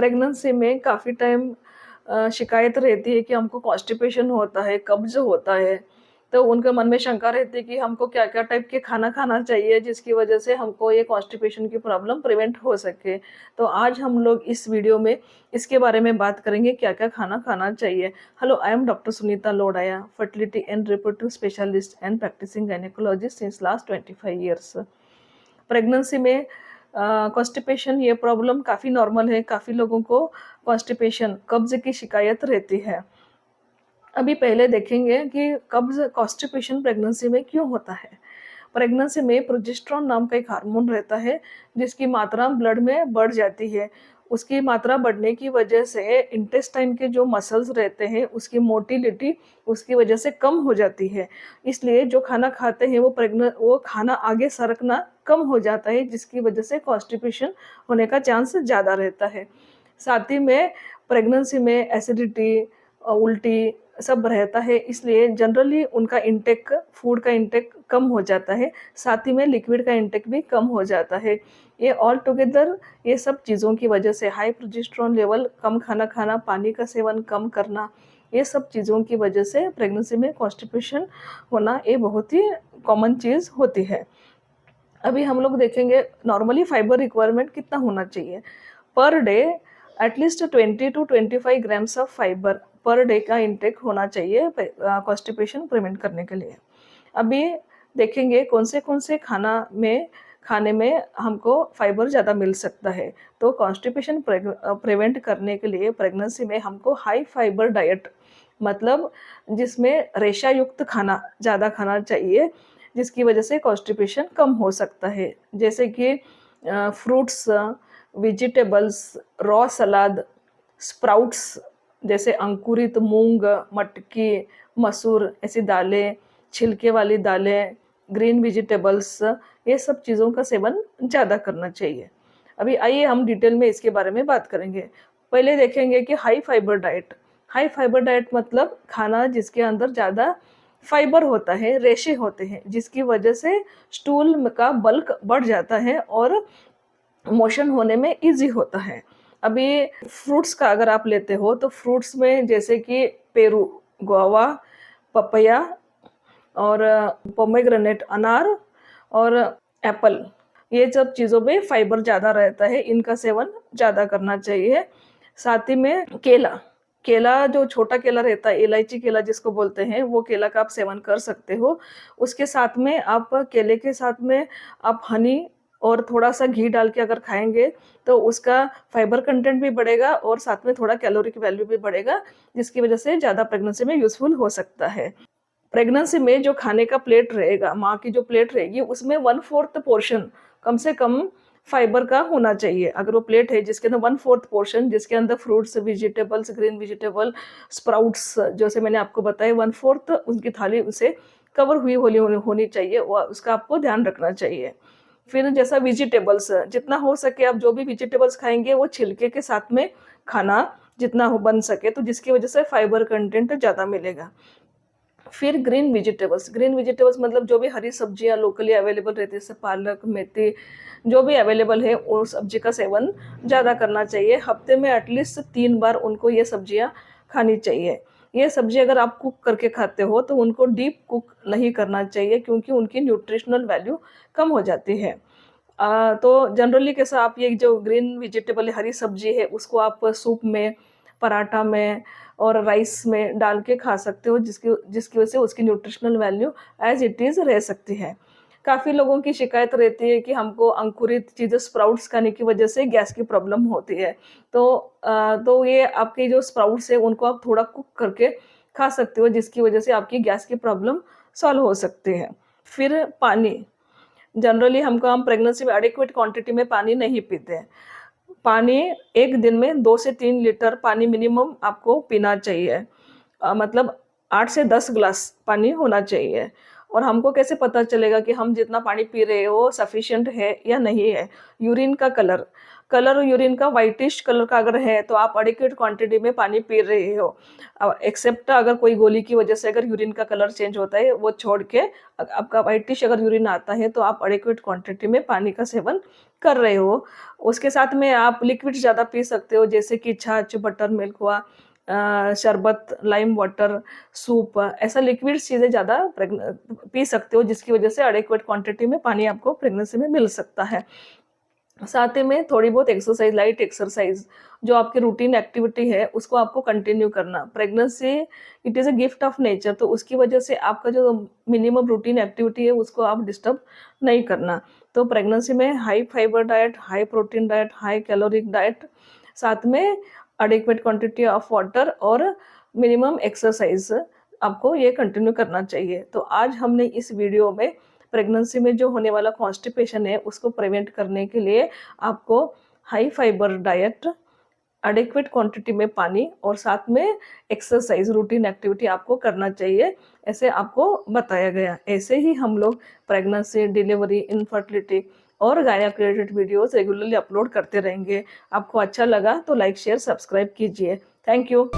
Pregnancy में काफ़ी time शिकायत रहती है कि हमको कॉन्स्टिपेशन होता है, कब्ज़ होता है। तो उनके मन में शंका रहती है कि हमको क्या-क्या टाइप के खाना खाना चाहिए जिसकी वज़ह से हमको ये कॉन्स्टिपेशन की प्रॉब्लम प्रिवेंट हो सके। तो आज हम लोग इस वीडियो में इसके बारे में बात करेंगे क्या-क्या खाना खाना चाहिए। Hello, I am doctor Sunita Lodhaya, fertility and reproductive specialist and practising gynaecologist since last 25 years. Pregnancy में कॉन्स्टिपेशन ये प्रॉब्लम काफ़ी नॉर्मल है, काफ़ी लोगों को कॉन्स्टिपेशन कब्ज़ की शिकायत रहती है। अभी पहले देखेंगे कि कब्ज़ कॉन्स्टिपेशन प्रेगनेंसी में क्यों होता है। प्रेगनेंसी में प्रोजेस्टेरोन नाम का एक हार्मोन रहता है, जिसकी मात्रा ब्लड में बढ़ जाती है। उसकी मात्रा बढ़ने की वजह से इंटेस्टाइन के जो मसल्स रहते हैं, उसकी मोटिलिटी उसकी वजह से कम हो जाती है। इसलिए जो खाना खाते हैं वो खाना आगे सरकना कम हो जाता है, जिसकी वजह से कॉन्स्टिपेशन होने का चांस ज़्यादा रहता है। साथ ही में प्रेगनेंसी में एसिडिटी उल्टी सब रहता है, इसलिए जनरली उनका इंटेक फूड का इंटेक कम हो जाता है, साथ ही में लिक्विड का इंटेक भी कम हो जाता है। ये ऑल टुगेदर ये सब चीज़ों की वजह से हाई प्रोजेस्टेरोन लेवल, कम खाना खाना, पानी का सेवन कम करना, ये सब चीज़ों की वजह से प्रेगनेंसी में कॉन्स्टिपेशन होना ये बहुत ही कॉमन चीज़ होती है। अभी हम लोग देखेंगे नॉर्मली फाइबर रिक्वायरमेंट कितना होना चाहिए। Per day at least 20 to 25 grams of fibre per day का इंटेक होना चाहिए कॉन्स्टिपेशन प्रिवेंट करने के लिए। अभी देखेंगे कौन से खाने में हमको फाइबर ज़्यादा मिल सकता है। तो कॉन्स्टिपेशन प्रिवेंट करने के लिए प्रेगनेंसी में हमको हाई फाइबर डाइट, मतलब जिसमें रेशा युक्त खाना ज़्यादा खाना चाहिए, जिसकी वजह से कॉन्स्टिपेशन कम हो सकता है। जैसे कि फ्रूट्स, वेजिटेबल्स, रॉ सलाद, स्प्राउट्स जैसे अंकुरित मूंग, मटकी, मसूर ऐसी दालें, छिलके वाली दालें, ग्रीन वेजिटेबल्स, ये सब चीज़ों का सेवन ज़्यादा करना चाहिए। अभी आइए हम डिटेल में इसके बारे में बात करेंगे। पहले देखेंगे कि high fibre diet. High fibre diet मतलब खाना जिसके अंदर ज़्यादा फाइबर होता है, रेशे होते हैं, जिसकी वजह से स्टूल का बल्क बढ़ जाता है और मोशन होने में ईज़ी होता है। अभी फ्रूट्स का अगर आप लेते हो तो फ्रूट्स में जैसे कि पेरू, गुआवा, पपैया और पोमेग्रेनेट अनार और एप्पल, ये सब चीज़ों में फाइबर ज़्यादा रहता है, इनका सेवन ज़्यादा करना चाहिए। साथ ही में केला, केला जो छोटा केला रहता है, इलायची केला जिसको बोलते हैं, वो केला का आप सेवन कर सकते हो। उसके साथ में आप केले के साथ में आप हनी और थोड़ा-सा घी डाल के अगर खाएँगे, तो उसका फाइबर कंटेंट भी बढ़ेगा और साथ में थोड़ा कैलोरिक वैल्यू भी बढ़ेगा, जिसकी वजह से ज़्यादा प्रेगनेंसी में यूज़फुल हो सकता है। प्रेगनेंसी में जो खाने का प्लेट रहेगा, माँ की जो प्लेट रहेगी, उसमें 1/4 पोर्शन कम से कम फाइबर का होना चाहिए। अगर वो प्लेट है जिसके अंदर 1/4 पोर्शन, जिसके अंदर fruits, vegetables, green vegetable, sprouts जैसे मैंने आपको बताया, 1/4 उनकी थाली उसे कवर हुई होली होनी होनी चाहिए, वो उसका आपको ध्यान रखना चाहिए। फिर जैसा वेजिटेबल्स, जितना हो सके आप जो भी वेजिटेबल्स खाएँगे वो छिलके के साथ में खाना जितना हो बन सके, तो जिसकी वजह से फाइबर कंटेंट ज़्यादा मिलेगा। फिर ग्रीन वेजिटेबल्स मतलब जो भी हरी सब्जियाँ लोकली अवेलेबल रहती है, जैसे पालक, मेथी, जो भी अवेलेबल है वो सब्जी का सेवन ज़्यादा करना चाहिए। हफ्ते में एटलीस्ट 3 बार उनको ये सब्जियाँ खानी चाहिए। ये सब्ज़ी अगर आप कुक करके खाते हो तो उनको डीप कुक नहीं करना चाहिए, क्योंकि उनकी न्यूट्रिशनल वैल्यू कम हो जाती है। तो जनरली कैसा आप ये जो ग्रीन वेजिटेबल हरी सब्जी है उसको आप सूप में, पराठा में और राइस में डाल के खा सकते हो, जिसकी जिसकी वजह से उसकी nutritional value as it is रह सकती है। काफ़ी लोगों की शिकायत रहती है कि हमको अंकुरित चीज़ें स्प्राउट्स खाने की वजह से गैस की प्रॉब्लम होती है। तो ये आपके जो स्प्राउट्स है उनको आप थोड़ा कुक करके खा सकते हो, जिसकी वजह से आपकी गैस की प्रॉब्लम सॉल्व हो सकती है। फिर पानी, जनरली हम प्रेगनेंसी में एडिक्वेट क्वांटिटी में पानी नहीं पीते हैं। पानी एक दिन में 2 से 3 लीटर पानी मिनिमम आपको पीना चाहिए। मतलब 8 से 10 ग्लास पानी होना चाहिए। और हमको कैसे पता चलेगा कि हम जितना पानी पी रहे हैं वो सफिशिएंट है या नहीं है? यूरिन का कलर, कलर यूरिन का व्हाइटिश कलर का अगर है तो आप एडिक्वेट क्वांटिटी में पानी पी रहे हो। एक्सेप्ट अगर कोई गोली की वजह से अगर यूरिन का कलर चेंज होता है, वो छोड़ के आपका व्हाइटिश अगर यूरिन आता है तो आप एडिक्वेट क्वांटिटी में पानी का सेवन कर रहे हो। उसके साथ में आप लिक्विड ज़्यादा पी सकते हो, जैसे कि छाछ, बटर मिल्क हुआ, शरबत, लाइम वाटर, सूप, ऐसा लिक्विड चीज़ें ज़्यादा पी सकते हो, जिसकी वजह से एडिक्वेट क्वांटिटी में पानी आपको प्रेगनेंसी में मिल सकता है। साथ ही में थोड़ी बहुत एक्सरसाइज, लाइट एक्सरसाइज, जो आपकी रूटीन एक्टिविटी है उसको आपको कंटिन्यू करना। Pregnancy it is a gift of nature, तो उसकी वजह से आपका जो मिनिमम रूटीन एक्टिविटी है उसको आप डिस्टर्ब नहीं करना। तो प्रेगनेंसी में high fibre diet, high protein diet, high caloric diet, साथ में एडिक्वेट क्वांटिटी ऑफ वाटर और मिनिमम एक्सरसाइज आपको ये कंटिन्यू करना चाहिए। तो आज हमने इस वीडियो में प्रेगनेंसी में जो होने वाला कॉन्स्टिपेशन है उसको प्रिवेंट करने के लिए आपको high fibre diet, adequate quantity में पानी और साथ में एक्सरसाइज, रूटीन एक्टिविटी आपको करना चाहिए, ऐसे आपको बताया गया। ऐसे ही हम लोग प्रेगनेंसी, डिलीवरी, इनफर्टिलिटी और gynaec related videos regularly upload करते रहेंगे। आपको अच्छा लगा तो लाइक, शेयर, सब्सक्राइब कीजिए। Thank you.